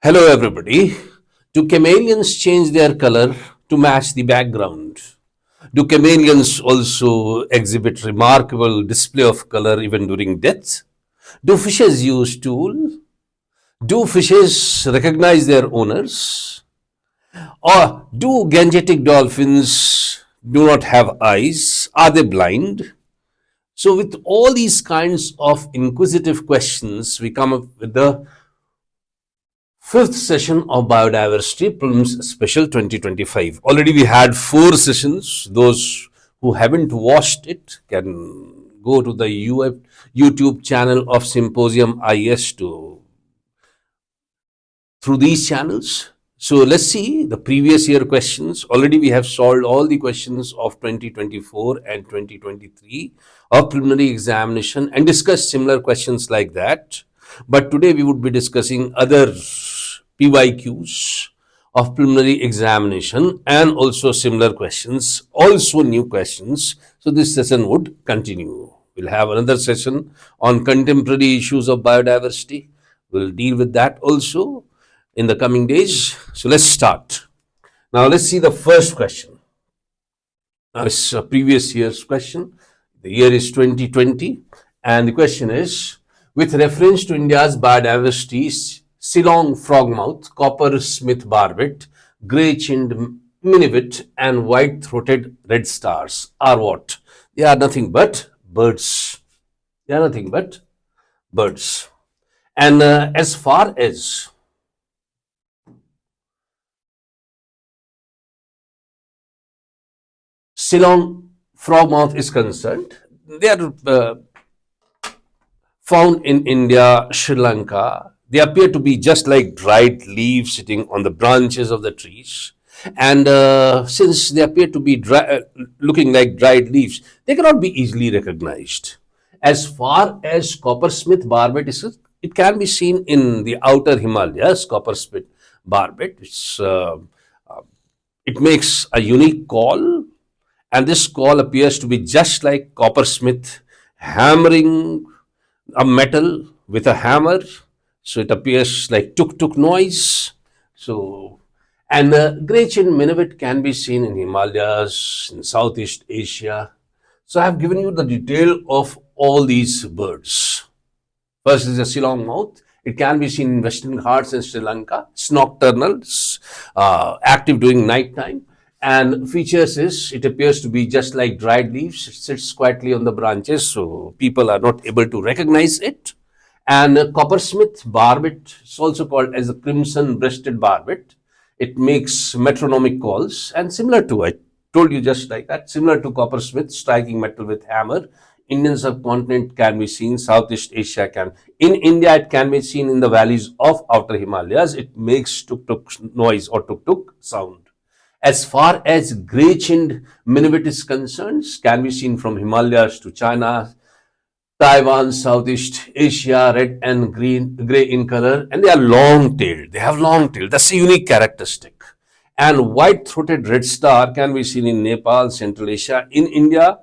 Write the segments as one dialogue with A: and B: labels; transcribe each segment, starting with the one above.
A: Hello, everybody. Do chameleons change their color to match the background? Do chameleons also exhibit remarkable display of color even during death? Do fishes use tool? Do fishes recognize their owners? Or do gangetic dolphins do not have eyes? Are they blind? So, with all these kinds of inquisitive questions, we come up with the fifth session of Biodiversity Prelims Special 2025. Already we had four sessions. Those who haven't watched it can go to the YouTube channel of Symposium IAS to through these channels. So let's see the previous year questions. Already we have solved all the questions of 2024 and 2023 of preliminary examination and discussed similar questions like that. But today we would be discussing other PYQs of preliminary examination and also similar questions, also new questions. So this session would continue. We'll have another session on contemporary issues of biodiversity. We'll deal with that also in the coming days. So let's start. Now let's see the first question. Now it's a previous year's question. The year is 2020 and the question is, with reference to India's biodiversity, Ceylon frogmouth, copper-smith barbet, grey-chinned minivet and white-throated red stars are what? They are nothing but birds. They are nothing but birds. And as far as Ceylon frogmouth is concerned, they are found in India, Sri Lanka. They appear to be just like dried leaves sitting on the branches of the trees. And since they appear to be looking like dried leaves, they cannot be easily recognized. As far as coppersmith barbet is, it can be seen in the outer Himalayas, coppersmith barbet. It makes a unique call, and this call appears to be just like coppersmith hammering a metal with a hammer. So it appears like tuk-tuk noise. So, and grey-chinned minivet can be seen in Himalayas, in Southeast Asia. So I have given you the detail of all these birds. First is the Ceylon mouth. It can be seen in Western Ghats and Sri Lanka. It's nocturnal, it's active during night time. And features is, it appears to be just like dried leaves. It sits quietly on the branches, so people are not able to recognize it. And coppersmith barbet is also called as the crimson-breasted barbet. It makes metronomic calls, and similar to, I told you just like that, similar to coppersmith, striking metal with hammer. Indian subcontinent can be seen, Southeast Asia can. In India, it can be seen in the valleys of outer Himalayas. It makes tuk-tuk noise or tuk-tuk sound. As far as grey-chinned minivet is concerned, can be seen from Himalayas to China, Taiwan, Southeast Asia, red and grey in color, and they are long-tailed. They have long tail. That's a unique characteristic. And white-throated red star can be seen in Nepal, Central Asia, in India.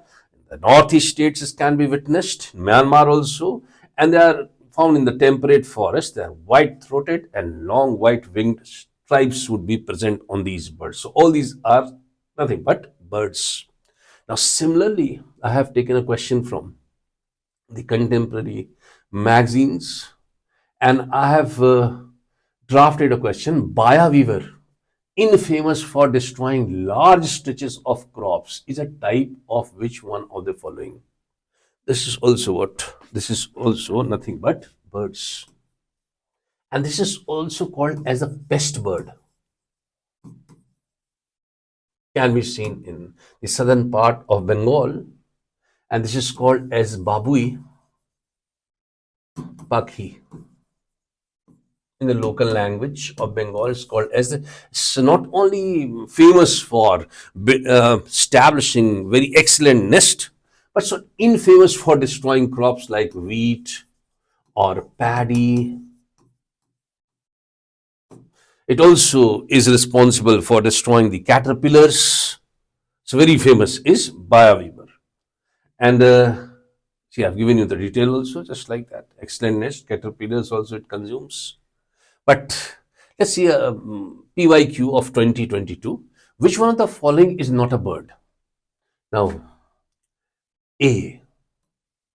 A: The northeast states can be witnessed, Myanmar also, and they are found in the temperate forest. They are white-throated and long white-winged stripes would be present on these birds. So all these are nothing but birds. Now, similarly, I have taken a question from the contemporary magazines, and I have drafted a question. Baya weaver, infamous for destroying large stretches of crops, is a type of which one of the following? This is also what? This is also nothing but birds. And this is also called as a pest bird. Can be seen in the southern part of Bengal, and this is called as babui pakhi. In the local language of Bengal, it's called as it's not only famous for establishing very excellent nest, but so infamous for destroying crops like wheat or paddy. It also is responsible for destroying the caterpillars. So very famous is Baya weaver. And see, I've given you the detail also, just like that. Excellent nest, caterpillars also it consumes. But Let's see a PYQ of 2022. Which one of the following is not a bird? Now, A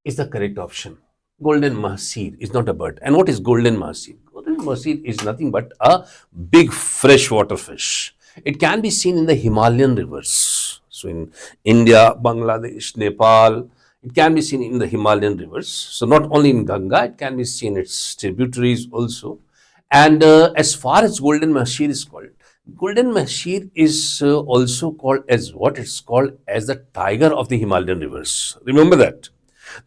A: is the correct option. Golden mahseer is not a bird. And what is golden mahseer? Golden mahseer is nothing but a big freshwater fish. It can be seen in the Himalayan rivers. So in India, Bangladesh, Nepal, it can be seen in the Himalayan rivers. So not only in Ganga, it can be seen in its tributaries also. And as far as golden mahseer is called, golden mahseer is also called as what? It's called as the tiger of the Himalayan rivers. Remember that.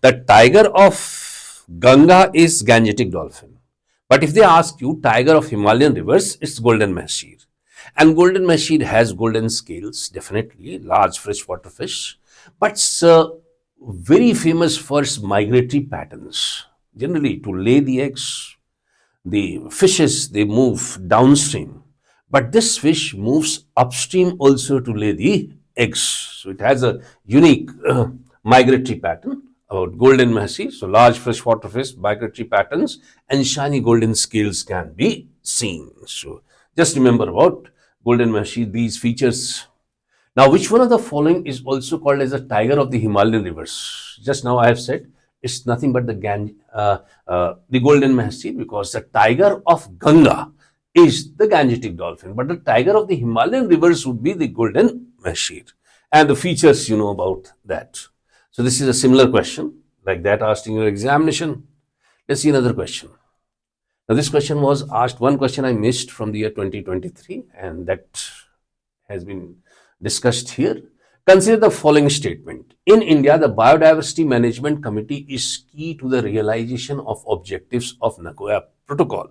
A: The tiger of Ganga is Gangetic dolphin. But if they ask you tiger of Himalayan rivers, it's golden mahseer. And golden mahseer has golden scales, definitely, large freshwater fish. But it's very famous for its migratory patterns. Generally, to lay the eggs, the fishes, they move downstream, but this fish moves upstream also to lay the eggs. So it has a unique migratory pattern about golden mahseer. So large freshwater fish, migratory patterns, and shiny golden scales can be seen. So just remember about golden mahseer, these features. Now, which one of the following is also called as a tiger of the Himalayan rivers? Just now I have said it's nothing but the golden mahseer, because the tiger of Ganga is the Gangetic dolphin, but the tiger of the Himalayan rivers would be the golden mahseer. And the features you know about that. So this is a similar question like that asked in your examination. Let's see another question. Now this question was asked, one question I missed from the year 2023, and that has been discussed here. Consider the following statement. In India, the Biodiversity Management Committee is key to the realization of objectives of Nagoya Protocol.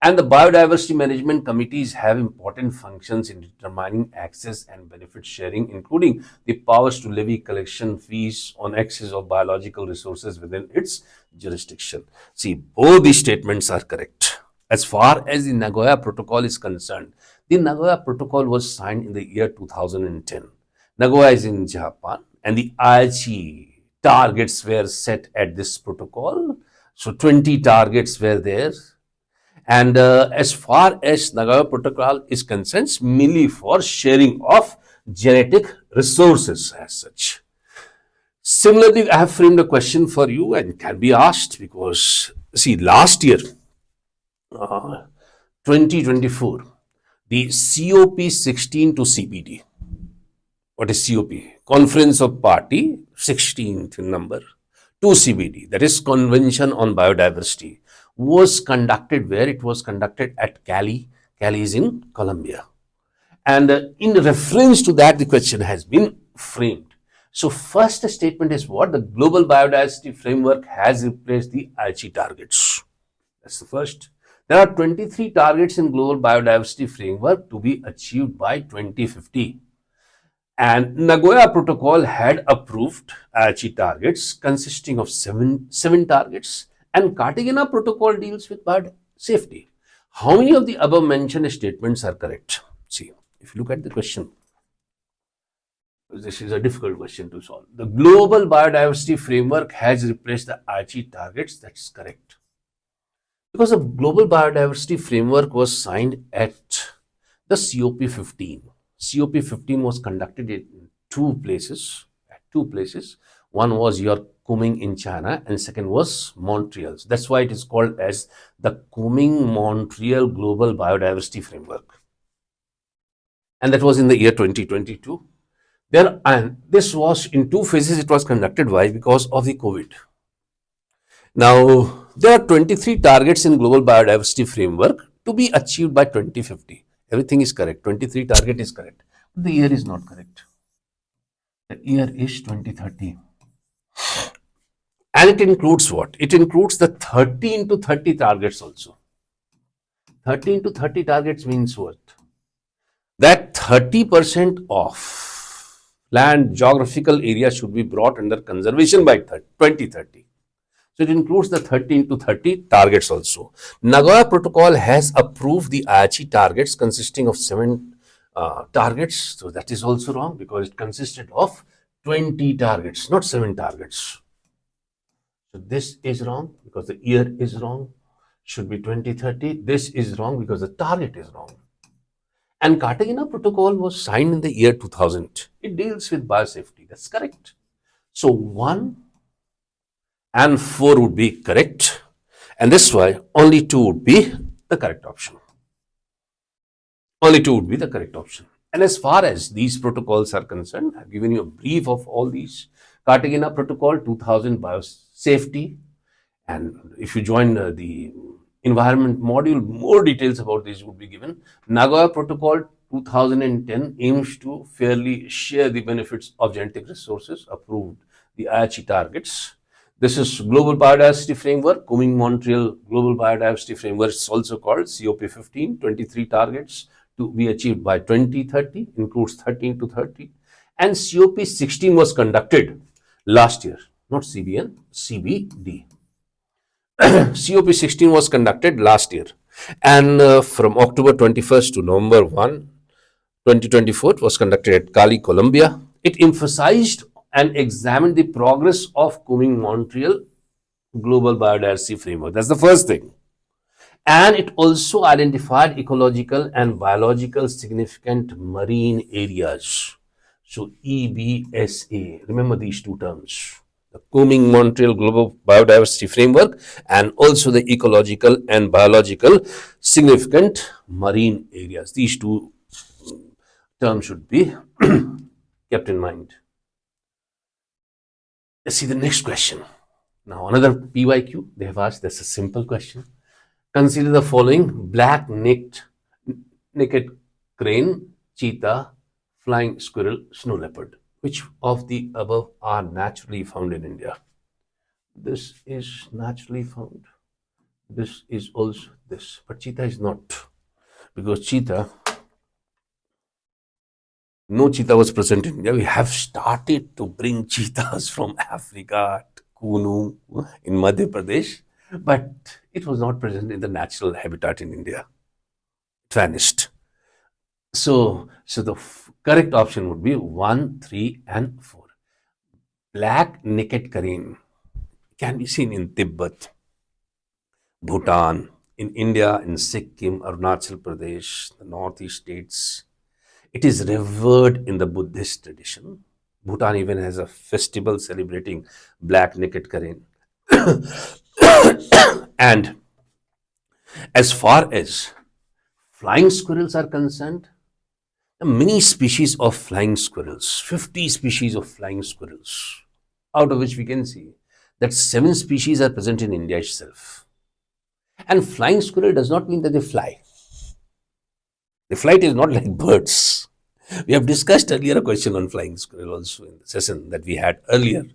A: And the Biodiversity Management Committees have important functions in determining access and benefit sharing, including the powers to levy collection fees on access of biological resources within its jurisdiction. See, both these statements are correct. As far as the Nagoya Protocol is concerned, the Nagoya Protocol was signed in the year 2010. Nagoya is in Japan, and the Aichi targets were set at this protocol. So 20 targets were there. And as far as Nagoya Protocol is concerned, it's mainly for sharing of genetic resources as such. Similarly, I have framed a question for you, and it can be asked because, see, last year, 2024, the COP16 to CPD. What is COP? Conference of Party, 16th number, to CBD, that is Convention on Biodiversity, was conducted where? It was conducted at Cali. Cali is in Colombia. And in reference to that, the question has been framed. So first statement is what? The Global Biodiversity Framework has replaced the Aichi targets. That's the first. There are 23 targets in Global Biodiversity Framework to be achieved by 2050. And Nagoya Protocol had approved Aichi targets consisting of seven targets, and Cartagena Protocol deals with bird safety. How many of the above mentioned statements are correct? See, if you look at the question, this is a difficult question to solve. The Global Biodiversity Framework has replaced the Aichi targets. That's correct. Because the Global Biodiversity Framework was signed at the COP15. COP15 was conducted in two places. One was your Kunming in China, and second was Montreal. So that's why it is called as the Kunming-Montreal Global Biodiversity Framework. And that was in the year 2022. And this was in two phases. It was conducted. Why? Because of the COVID. Now, there are 23 targets in Global Biodiversity Framework to be achieved by 2050. Everything is correct. 23 target is correct. But the year is not correct. The year is 2030. And it includes what? It includes the 30 into 30 targets also. 30 into 30 targets means what? That 30% of land geographical area should be brought under conservation by 2030. So it includes the 30 into 30 targets also. Nagoya Protocol has approved the Aichi targets consisting of 7 targets. So that is also wrong because it consisted of 20 targets, not 7 targets. So this is wrong because the year is wrong. should be 2030. This is wrong because the target is wrong. And Cartagena Protocol was signed in the year 2000. It deals with biosafety. That's correct. So 1 and 4 would be correct. And this is why only 2 would be the correct option. Only 2 would be the correct option. And as far as these protocols are concerned, I've given you a brief of all these. Cartagena Protocol 2000 biosafety. And if you join the environment module, more details about this would be given. Nagoya Protocol 2010 aims to fairly share the benefits of genetic resources, approved the IAS targets. This is Global Biodiversity Framework, Kunming-Montreal Global Biodiversity Framework. It's also called COP15, 23 targets to be achieved by 2030, includes 13 to 30. And COP16 was conducted last year, not CBN, CBD. COP16 was conducted last year, and from October 21st to November 1, 2024, it was conducted at Cali, Colombia. It emphasized and examined the progress of Kunming-Montreal Global Biodiversity Framework. That's the first thing. And it also identified ecological and biological significant marine areas. So EBSA, remember these two terms. The Kunming-Montreal Global Biodiversity Framework and also the ecological and biological significant marine areas. These two terms should be kept in mind. Let's see the next question. Now another PYQ they have asked. That's a simple question. Consider the following: black-necked crane, cheetah, flying squirrel, snow leopard. Which of the above are naturally found in India? This is naturally found. This is also this. But cheetah is not. Because no cheetah was present in India. We have started to bring cheetahs from Africa to Kunu in Madhya Pradesh. But it was not present in the natural habitat in India. It vanished. So the correct option would be 1, 3, and 4. Black-necked crane can be seen in Tibet, Bhutan, in India, in Sikkim, Arunachal Pradesh, the northeast states. It is revered in the Buddhist tradition. Bhutan even has a festival celebrating black-necked crane. And as far as flying squirrels are concerned, many species of flying squirrels, 50 species of flying squirrels, out of which we can see that 7 species are present in India itself. And flying squirrel does not mean that they fly. The flight is not like birds. We have discussed earlier a question on flying squirrel also in the session that we had earlier,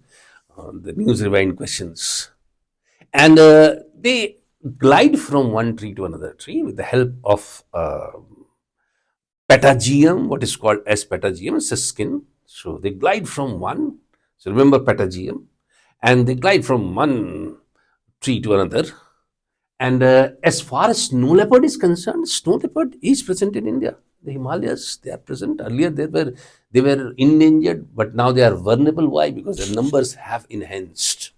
A: the news rewind questions. And they glide from one tree to another tree with the help of patagium, what is called as patagium, it's a skin. So they glide from one, so remember patagium, and they glide from one tree to another. And as far as snow leopard is concerned, snow leopard is present in India. The Himalayas, they are present. Earlier they were endangered, but now they are vulnerable. Why? Because their numbers have enhanced.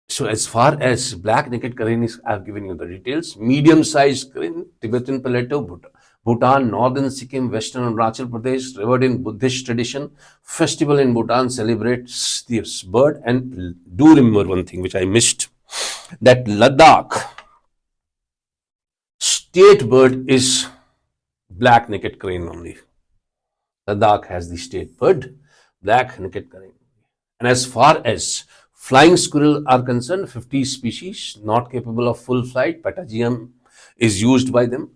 A: So as far as black-necked crane is, I have given you the details. Medium-sized crane, Tibetan Plateau, Bhutan, Northern Sikkim, Western Arunachal Pradesh, revered in Buddhist tradition. Festival in Bhutan celebrates this bird. And do remember one thing which I missed, that Ladakh state bird is black-necked crane only. Ladakh has the state bird, black-necked crane. And as far as flying squirrel are concerned, 50 species not capable of full flight. Patagium is used by them.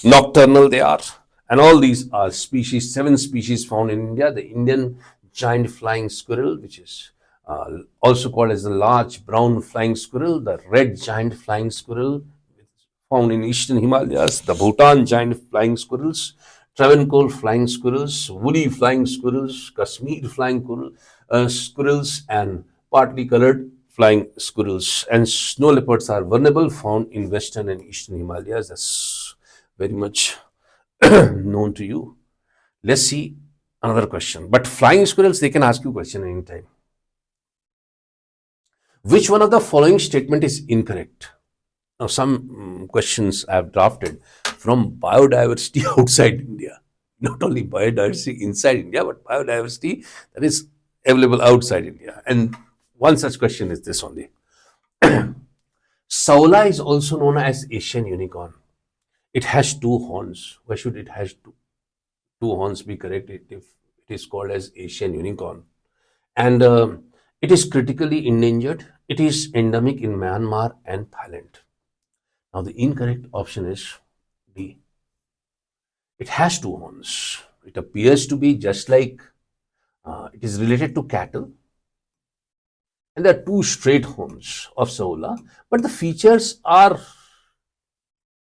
A: Nocturnal they are. And all these are species, 7 species found in India. The Indian giant flying squirrel, which is also called as the large brown flying squirrel, the red giant flying squirrel found in eastern Himalayas, the Bhutan giant flying squirrels, Travancore flying squirrels, woolly flying squirrels, Kashmir flying squirrels, and partly colored flying squirrels. And snow leopards are vulnerable, found in western and eastern Himalayas. That's very much known to you. Let's see another question. But flying squirrels, they can ask you a question anytime. Which one of the following statement is incorrect? Now, some questions I have drafted from biodiversity outside India. Not only biodiversity inside India, but biodiversity that is available outside India. And one such question is this only. Saula is also known as Asian unicorn. It has two horns. Why should it has two horns be correct if it is called as Asian unicorn? And it is critically endangered. It is endemic in Myanmar and Thailand. Now, the incorrect option is D. It has two horns. It appears to be just like it is related to cattle, and there are two straight horns of Saula, but the features are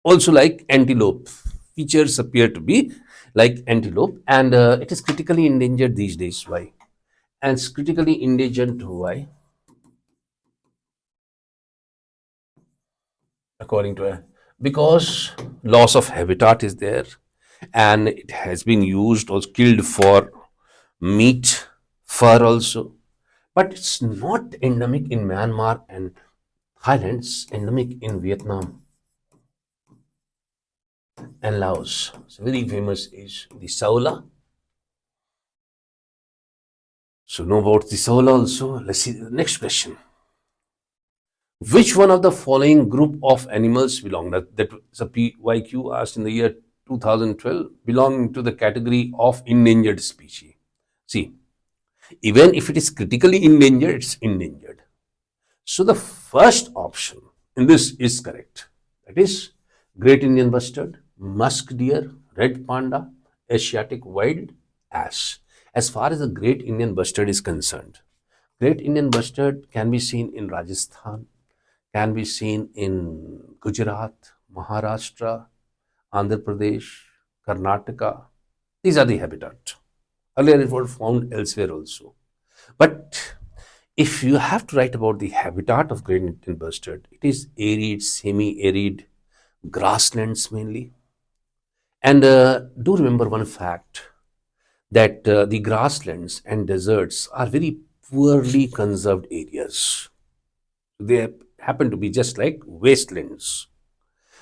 A: also like antelope. Features appear to be like antelope, and it is critically endangered these days. Why? And it's critically endangered. Why? According to a, because loss of habitat is there, and it has been used or killed for meat, fur also, but it's not endemic in Myanmar and Thailand. It's endemic in Vietnam and Laos. So very famous is the Saula. So know about the Saula also. Let's see the next question. Which one of the following group of animals belong? That's a PYQ asked in the year 2012, belonging to the category of endangered species. See, even if it is critically endangered, it's endangered. So the first option in this is correct. That is great Indian bustard, musk deer, red panda, Asiatic wild ass. As far as the great Indian bustard is concerned, great Indian bustard can be seen in Rajasthan, can be seen in Gujarat, Maharashtra, Andhra Pradesh, Karnataka. These are the habitat. Earlier it was found elsewhere also. But if you have to write about the habitat of great Indian bustard, it is arid, semi-arid, grasslands mainly. And do remember one fact that the grasslands and deserts are very poorly conserved areas. They happen to be just like wastelands.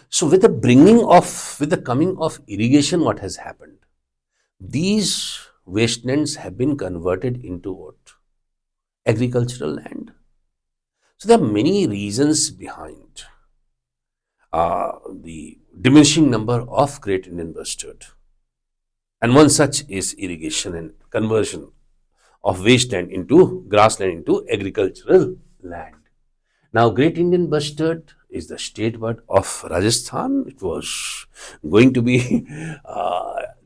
A: So with the coming of irrigation, what has happened? These wastelands have been converted into what? Agricultural land. So there are many reasons behind the diminishing number of great Indian bustard. And one such is irrigation and conversion of wasteland into grassland into agricultural land. Now, great Indian bustard is the state bird of Rajasthan. It was going to be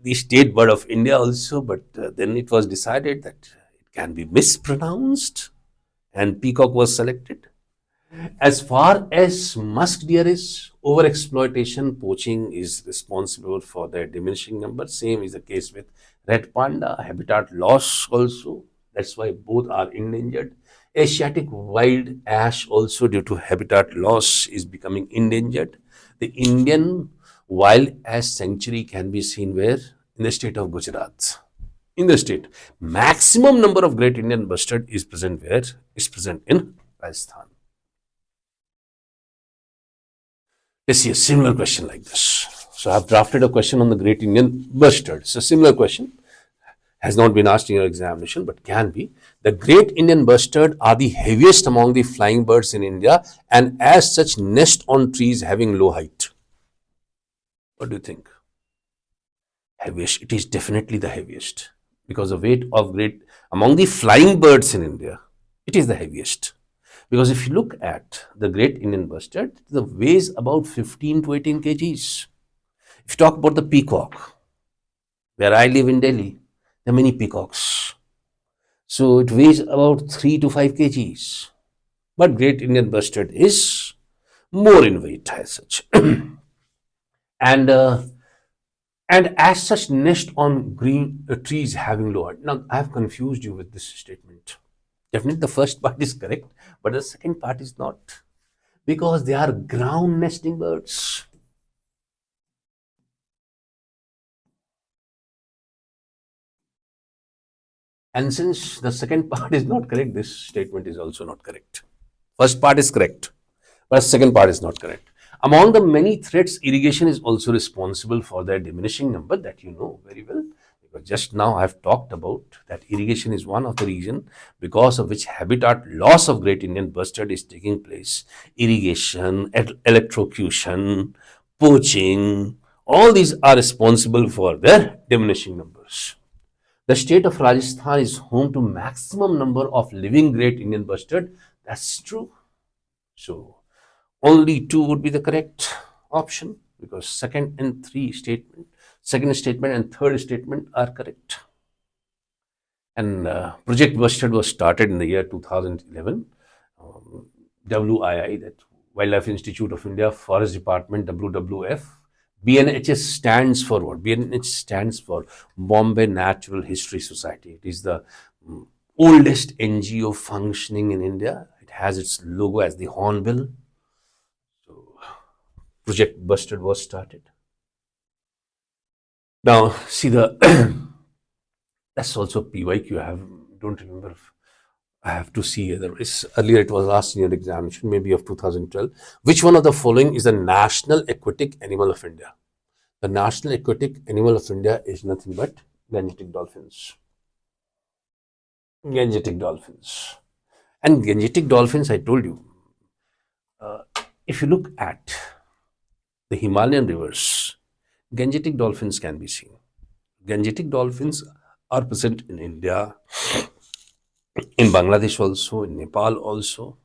A: the state bird of India also, but then it was decided that it can be mispronounced, and peacock was selected. As far as musk deer is, overexploitation, poaching is responsible for their diminishing number. Same is the case with red panda, habitat loss also. That's why both are endangered. Asiatic wild ash also due to habitat loss is becoming endangered. The Indian wild ash sanctuary can be seen where? In the state of Gujarat. In the state. Maximum number of great Indian bustard is present where? Is present in Rajasthan. Let's see a similar question like this. So I've drafted a question on the great Indian bustard. It's a similar question. Has not been asked in your examination, but can be. The great Indian bustard are the heaviest among the flying birds in India and as such nest on trees having low height. What do you think? Heaviest. It is definitely the heaviest because the weight of great among the flying birds in India, it is the heaviest. Because if you look at the great Indian bustard, it weighs about 15 to 18 kgs. If you talk about the peacock, where I live in Delhi, there are many peacocks. So it weighs about 3 to 5 kgs. But great Indian bustard is more in weight as such. and and as such nest on green trees having lower. Now I have confused you with this statement. Definitely the first part is correct, but the second part is not because they are ground nesting birds. And since the second part is not correct, this statement is also not correct. First part is correct, but the second part is not correct. Among the many threats, irrigation is also responsible for their diminishing number, that you know very well. Because just now I have talked about that irrigation is one of the reasons because of which habitat loss of Great Indian Bustard is taking place. Irrigation, electrocution, poaching, all these are responsible for their diminishing numbers. The state of Rajasthan is home to maximum number of living Great Indian Bustard. That's true. So only two would be the correct option, because second statement and third statement are correct. And Project Bustard was started in the year 2011. WII, that Wildlife Institute of India, Forest Department, WWF. BNHS stands for what? BNH stands for Bombay Natural History Society. It is the oldest NGO functioning in India. It has its logo as the hornbill. So, Project Bustard was started. Now, see the that's also PYQ. Don't remember. I have to see. Earlier it was asked in your examination, maybe of 2012. Which one of the following is the national aquatic animal of India? The national aquatic animal of India is nothing but Gangetic dolphins. Gangetic dolphins. And Gangetic dolphins, I told you, if you look at the Himalayan rivers, Gangetic dolphins can be seen. Gangetic dolphins are present in India, in Bangladesh also, in Nepal also.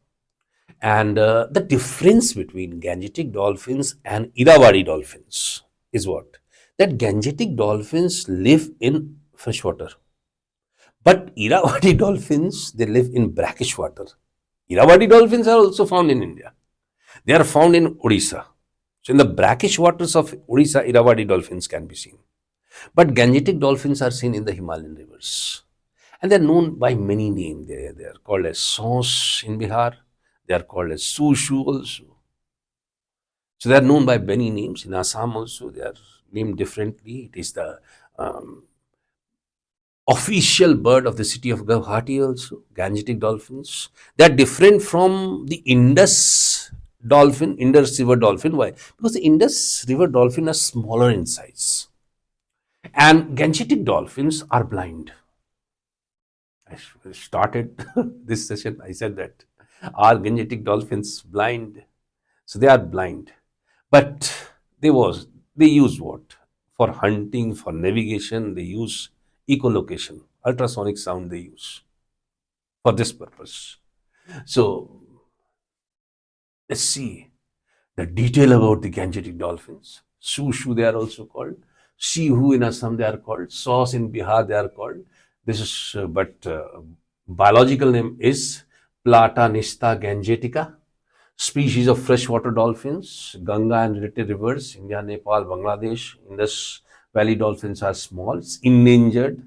A: And the difference between Gangetic dolphins and Irrawaddy dolphins is what? That Gangetic dolphins live in freshwater. But Irrawaddy dolphins, they live in brackish water. Irrawaddy dolphins are also found in India. They are found in Odisha. So in the brackish waters of Odisha, Irrawaddy dolphins can be seen. But Gangetic dolphins are seen in the Himalayan rivers. And they are known by many names. They are called as Sons in Bihar. They are called as Sushu also. So they are known by many names. In Assam also, they are named differently. It is the official bird of the city of Guwahati also, Gangetic dolphins. They are different from the Indus River dolphin. Why? Because the Indus River dolphin are smaller in size. And Gangetic dolphins are blind. I started this session, I said that. Are Gangetic dolphins blind? So they are blind. But they use what? For hunting, for navigation, they use echolocation, ultrasonic sound they use for this purpose. So let's see the detail about the Gangetic dolphins. Sushu they are also called. Shihu in Assam they are called. Sos in Bihar they are called. This is biological name is Platanista gangetica. Species of freshwater dolphins, Ganga and related rivers, India, Nepal, Bangladesh. Indus Valley dolphins are small, it's endangered.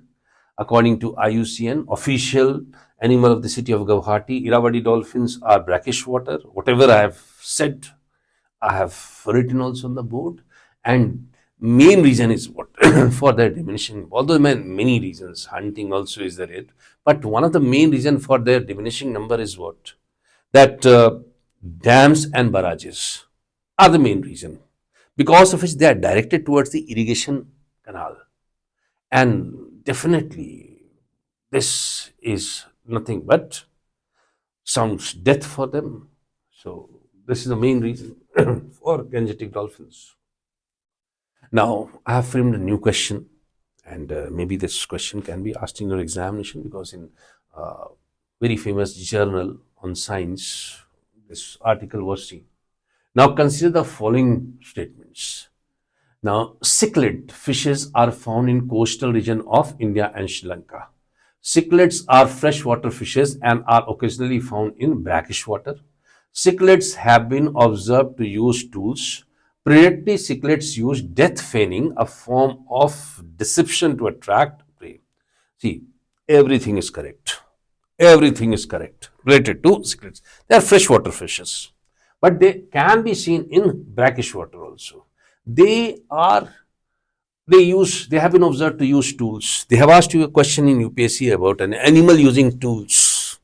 A: According to IUCN, official animal of the city of Guwahati, Irrawaddy dolphins are brackish water. Whatever I have said, I have written also on the board. And main reason is what? For their diminishing, although many reasons, hunting also is there, but one of the main reason for their diminishing number is what? That dams and barrages are the main reason, because of which they are directed towards the irrigation canal. And definitely this is nothing but sounds death for them. So this is the main reason for Gangetic dolphins. Now I have framed a new question, and maybe this question can be asked in your examination, because in very famous journal on science, this article was seen. Now consider the following statements. Now, cichlid fishes are found in coastal region of India and Sri Lanka. Cichlids are freshwater fishes and are occasionally found in brackish water. Cichlids have been observed to use tools. Predatory cichlids use death feigning, a form of deception to attract prey. See, everything is correct. Everything is correct related to cichlids. They are freshwater fishes, but they can be seen in brackish water also. They have been observed to use tools. They have asked you a question in UPSC about an animal using tools.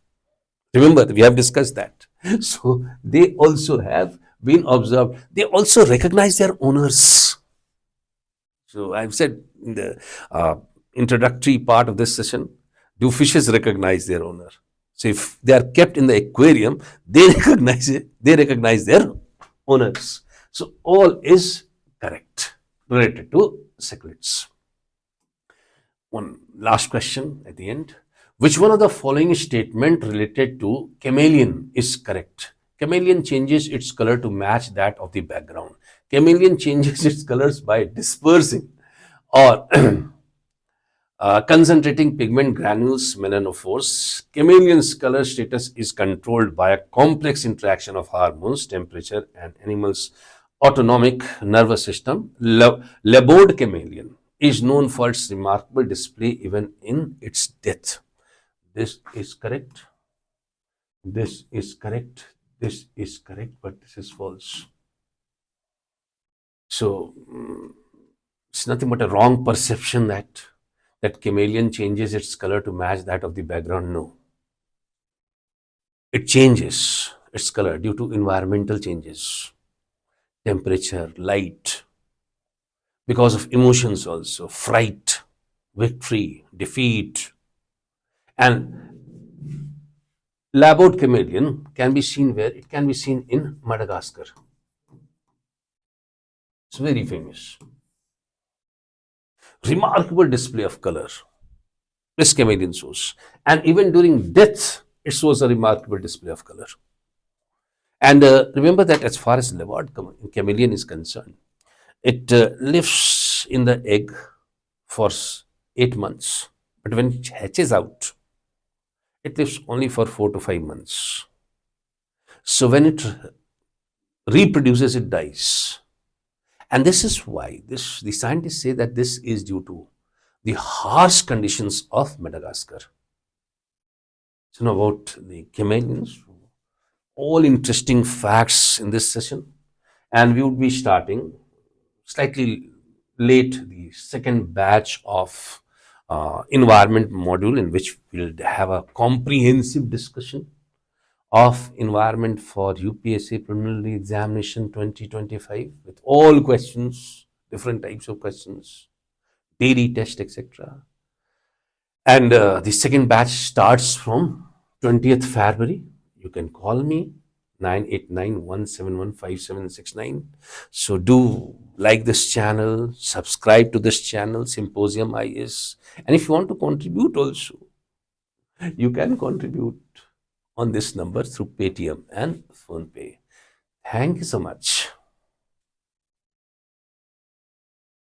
A: Remember, we have discussed that. So they also have been observed. They also recognize their owners. So I've said in the introductory part of this session, do fishes recognize their owner? So if they are kept in the aquarium, they recognize it. They recognize their owners. So all is correct related to cichlids. One last question at the end. Which one of the following statement related to chameleon is correct? Chameleon changes its color to match that of the background. Chameleon changes its colors by dispersing or concentrating pigment granules melanophores. Chameleon's color status is controlled by a complex interaction of hormones, temperature, and animals' autonomic nervous system. Labored chameleon is known for its remarkable display even in its death. This is correct. This is correct. This is correct, but this is false. So it's nothing but a wrong perception that chameleon changes its color to match that of the background. No, it changes its color due to environmental changes, temperature, light, because of emotions also, fright, victory, defeat. And labored chameleon can be seen where? It can be seen in Madagascar. It's very famous. Remarkable display of color this chameleon shows. And even during death, it shows a remarkable display of color. And remember that as far as leopard chameleon is concerned, it lives in the egg for 8 months. But when it hatches out, it lives only for 4 to 5 months. So when it reproduces, it dies. And this is why the scientists say that this is due to the harsh conditions of Madagascar. So now about the chameleons, all interesting facts in this session. And we would be starting slightly late the second batch of environment module, in which we'll have a comprehensive discussion of environment for UPSC preliminary examination 2025 with all questions, different types of questions, daily test, etc. And the second batch starts from 20th February. You can call me 989-171-5769. So do like this channel, subscribe to this channel, Symposium IAS. And if you want to contribute also, you can contribute on this number through Paytm and PhonePe. Thank you so much.